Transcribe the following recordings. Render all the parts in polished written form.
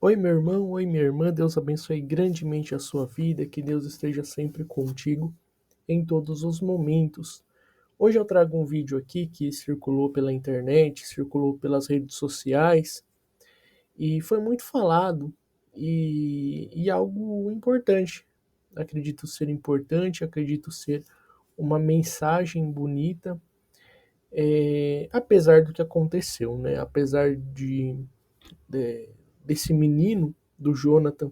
Oi, meu irmão, oi, minha irmã, Deus abençoe grandemente a sua vida, que Deus esteja sempre contigo em todos os momentos. Hoje eu trago um vídeo aqui que circulou pela internet, circulou pelas redes sociais e foi muito falado e algo importante. Acredito ser importante, acredito ser uma mensagem bonita, apesar do que aconteceu, né? Apesar de desse menino, do Jonathan,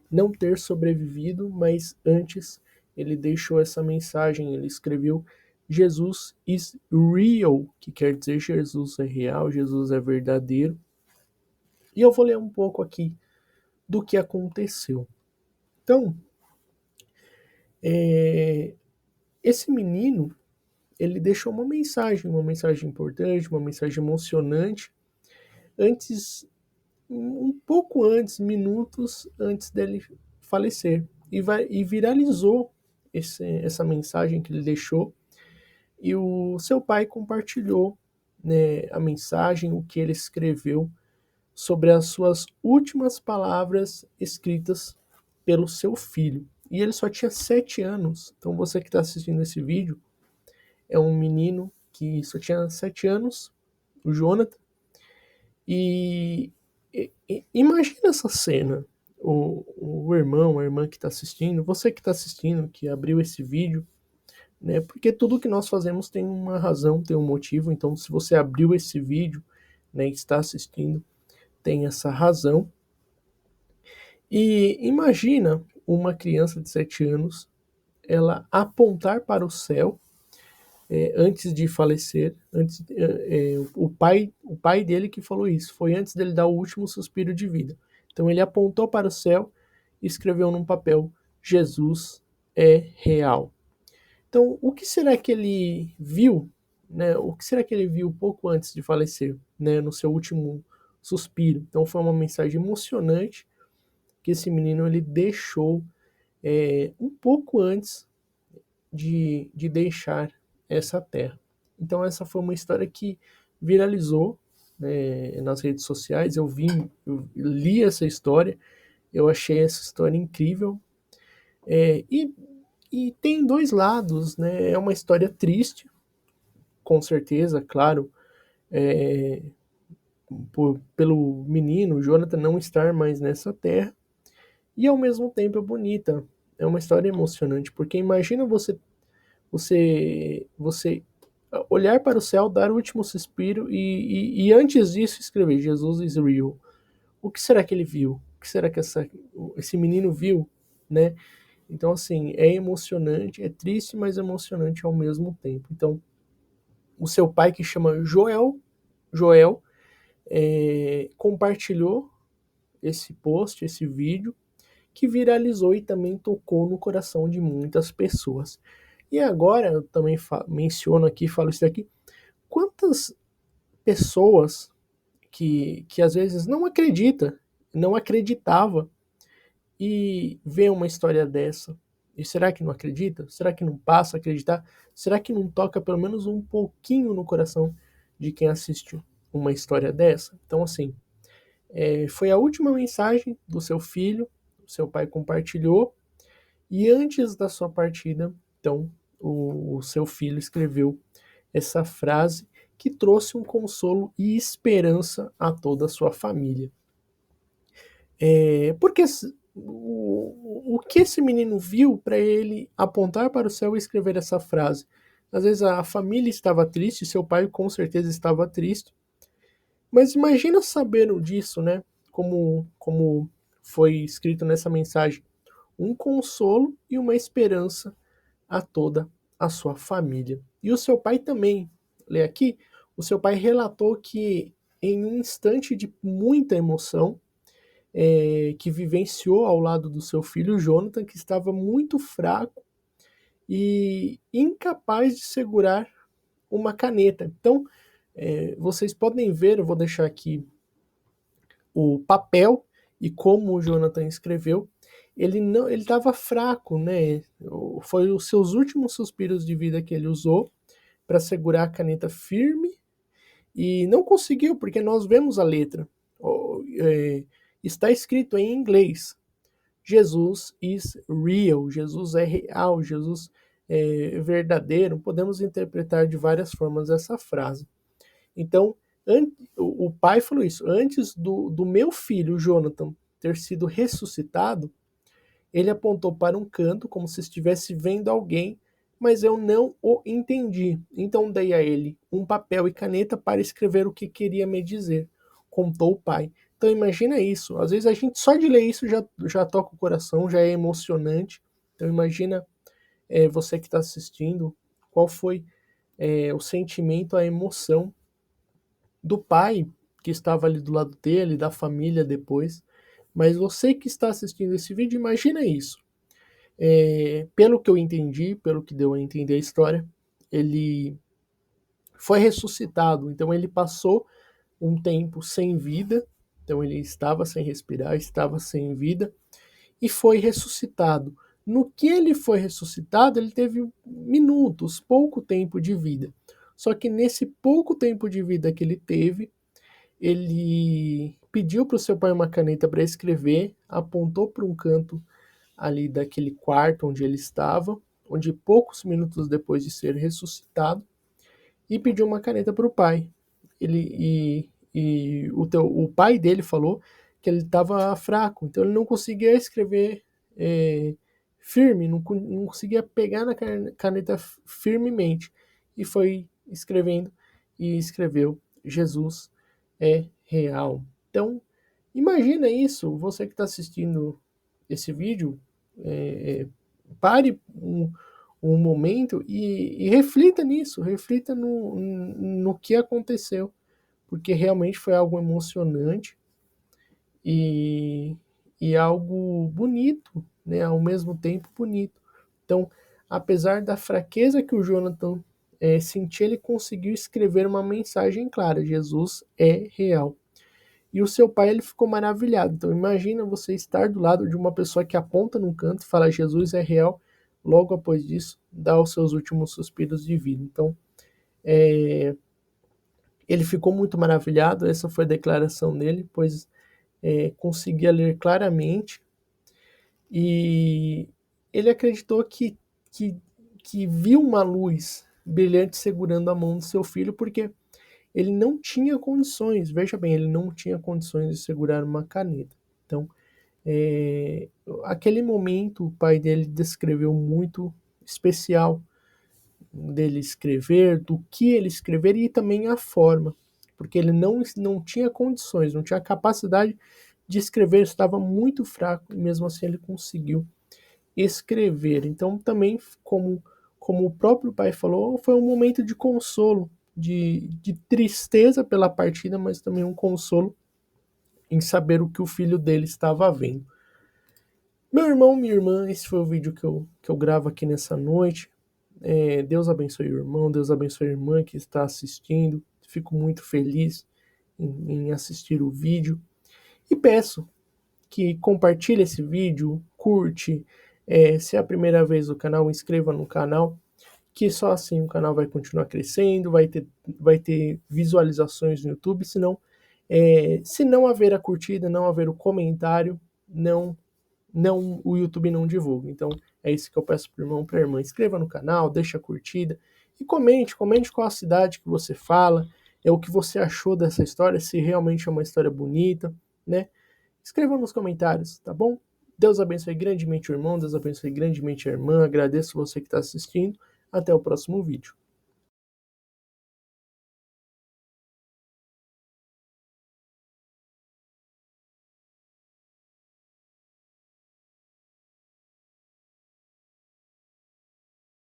não ter sobrevivido, mas antes ele deixou essa mensagem, ele escreveu Jesus is real, que quer dizer Jesus é real, Jesus é verdadeiro. E eu vou ler um pouco aqui do que aconteceu. Então, esse menino, ele deixou uma mensagem importante, uma mensagem emocionante, antes, um pouco antes, minutos antes dele falecer. E viralizou essa mensagem que ele deixou. E o seu pai compartilhou, né, a mensagem, o que ele escreveu sobre as suas últimas palavras escritas pelo seu filho. E ele só tinha 7 anos. Então você que está assistindo esse vídeo é um menino que só tinha 7 anos, o Jonathan. E imagina essa cena. O irmão, a irmã que está assistindo, você que está assistindo, que abriu esse vídeo, né? Porque tudo que nós fazemos tem uma razão, tem um motivo. Então, se você abriu esse vídeo, né, e está assistindo, tem essa razão. E imagina uma criança de 7 anos, ela apontar para o céu, antes de falecer, o pai dele que falou isso, foi antes dele dar o último suspiro de vida. Então ele apontou para o céu e escreveu num papel: Jesus é real. Então, o que será que ele viu, né? O que será que ele viu pouco antes de falecer, né? No seu último suspiro. Então, foi uma mensagem emocionante que esse menino ele deixou um pouco antes de deixar essa terra. Então, essa foi uma história que viralizou, né, nas redes sociais. Eu li essa história, eu achei essa história incrível. É, e e tem dois lados, né? É uma história triste, com certeza, claro, é, pelo menino Jonathan não estar mais nessa terra, e ao mesmo tempo é bonita. É uma história emocionante, porque imagina você olhar para o céu, dar o último suspiro e antes disso escrever Jesus is real. O que será que ele viu? O que será que esse menino viu, né? Então, assim, é emocionante, é triste, mas emocionante ao mesmo tempo. Então, o seu pai, que chama Joel, compartilhou esse post, esse vídeo, que viralizou e também tocou no coração de muitas pessoas. E agora, eu também menciono aqui, falo isso aqui, quantas pessoas que às vezes não acreditava e vê uma história dessa. E será que não acredita? Será que não passa a acreditar? Será que não toca pelo menos um pouquinho no coração de quem assistiu uma história dessa? Então, assim, foi a última mensagem do seu filho, o seu pai compartilhou, e antes da sua partida, então, o seu filho escreveu essa frase que trouxe um consolo e esperança a toda a sua família. Porque o que esse menino viu para ele apontar para o céu e escrever essa frase? Às vezes a família estava triste, seu pai com certeza estava triste, mas imagina saber disso, né? Como foi escrito nessa mensagem, um consolo e uma esperança a toda a sua família. E o seu pai também, lê aqui, o seu pai relatou que em um instante de muita emoção, que vivenciou ao lado do seu filho Jonathan, que estava muito fraco e incapaz de segurar uma caneta. Então, vocês podem ver, eu vou deixar aqui o papel e como o Jonathan escreveu. Ele estava fraco, né? Foi os seus últimos suspiros de vida que ele usou para segurar a caneta firme e não conseguiu, porque nós vemos a letra. está escrito em inglês: Jesus is real, Jesus é real, Jesus é verdadeiro. Podemos interpretar de várias formas essa frase. Então, o pai falou isso: antes do meu filho, Jonathan, ter sido ressuscitado, ele apontou para um canto como se estivesse vendo alguém, mas eu não o entendi. Então dei a ele um papel e caneta para escrever o que queria me dizer, contou o pai. Então imagina isso. Às vezes a gente só de ler isso já toca o coração, já é emocionante. Então imagina você que está assistindo, qual foi o sentimento, a emoção do pai que estava ali do lado dele, da família depois. Mas você que está assistindo esse vídeo, imagina isso. Pelo que eu entendi, pelo que deu a entender a história, ele foi ressuscitado. Então ele passou um tempo sem vida, então ele estava sem respirar, estava sem vida, e foi ressuscitado. No que ele foi ressuscitado, ele teve minutos, pouco tempo de vida. Só que nesse pouco tempo de vida que ele teve, ele pediu para o seu pai uma caneta para escrever, apontou para um canto ali daquele quarto onde ele estava, onde poucos minutos depois de ser ressuscitado, e pediu uma caneta para o pai. O pai dele falou que ele estava fraco, então ele não conseguia escrever firme, não conseguia pegar na caneta firmemente, e foi escrevendo e escreveu: Jesus é real. Então, imagina isso, você que está assistindo esse vídeo, pare um momento e reflita nisso, reflita no que aconteceu, porque realmente foi algo emocionante e, e algo bonito, né, ao mesmo tempo bonito. Então, apesar da fraqueza que o Jonathan sentia, ele conseguiu escrever uma mensagem clara: Jesus é real. E o seu pai, ele ficou maravilhado. Então imagina você estar do lado de uma pessoa que aponta num canto e fala: Jesus é real, logo após disso dá os seus últimos suspiros de vida. Então ele ficou muito maravilhado, essa foi a declaração dele, pois conseguia ler claramente, e ele acreditou que viu uma luz brilhante segurando a mão do seu filho, porque ele não tinha condições, veja bem, ele não tinha condições de segurar uma caneta. Então, aquele momento o pai dele descreveu muito especial dele escrever, do que ele escrever e também a forma, porque ele não tinha condições, não tinha capacidade de escrever, estava muito fraco e mesmo assim ele conseguiu escrever. Então também, como o próprio pai falou, foi um momento de consolo, de tristeza pela partida, mas também um consolo em saber o que o filho dele estava vendo. Meu irmão, minha irmã, esse foi o vídeo que eu gravo aqui nessa noite. Deus abençoe o irmão, Deus abençoe a irmã que está assistindo. Fico muito feliz em assistir o vídeo. E peço que compartilhe esse vídeo, curte. Se é a primeira vez do canal, inscreva no canal, que só assim o canal vai continuar crescendo, vai ter visualizações no YouTube, senão, se não haver a curtida, não haver o comentário, o YouTube não divulga. Então é isso que eu peço para o irmão, para a irmã: inscreva no canal, deixa a curtida e comente qual a cidade que você fala, o que você achou dessa história, se realmente é uma história bonita, né? Escreva nos comentários, tá bom? Deus abençoe grandemente o irmão, Deus abençoe grandemente a irmã. Agradeço você que está assistindo. Até o próximo vídeo.